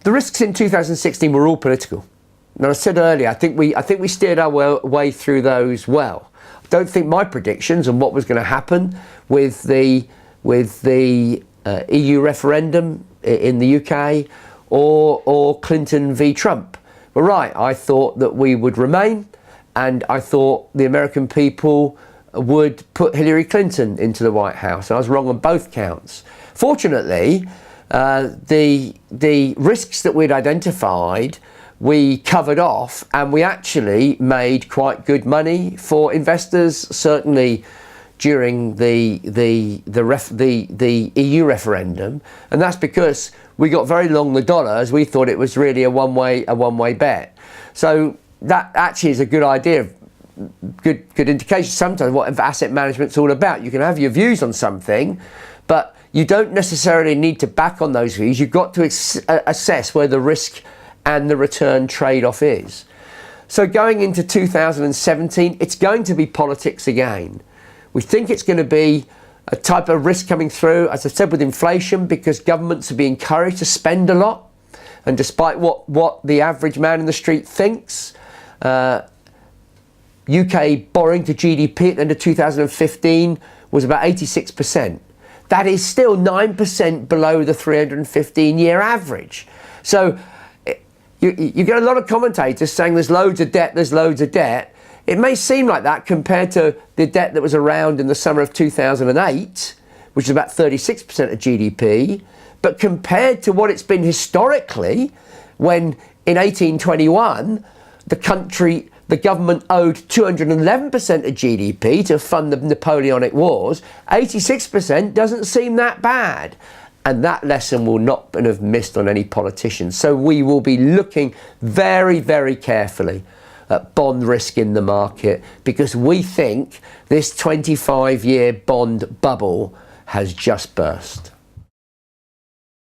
The risks in 2016 were all political. Now, I said earlier, I think we steered our way through those well. I don't think my predictions on what was going to happen with the EU referendum in the UK or Clinton v Trump were right. I thought that we would remain, and I thought the American people would put Hillary Clinton into the White House. I was wrong on both counts. Fortunately, the risks that we'd identified, we covered off, and we actually made quite good money for investors, certainly during the EU referendum, and that's because we got very long the dollar, as we thought it was really a one-way bet. So that actually is a good idea, good indication sometimes what asset management's all about. You can have your views on something, but you don't necessarily need to back on those views. You've got to assess where the risk and the return trade-off is. So going into 2017, it's going to be politics again. We think it's going to be a type of risk coming through, as I said, with inflation, because governments are being encouraged to spend a lot. And despite what the average man in the street thinks, UK borrowing to GDP at the end of 2015 was about 86%. That is still 9% below the 315-year average. So you get a lot of commentators saying there's loads of debt, there's loads of debt. It may seem like that compared to the debt that was around in the summer of 2008, which is about 36% of GDP, but compared to what it's been historically, when in 1821 the government owed 211% of GDP to fund the Napoleonic Wars, 86% doesn't seem that bad. And that lesson will not have missed on any politician. So we will be looking very, very carefully at bond risk in the market, because we think this 25-year bond bubble has just burst.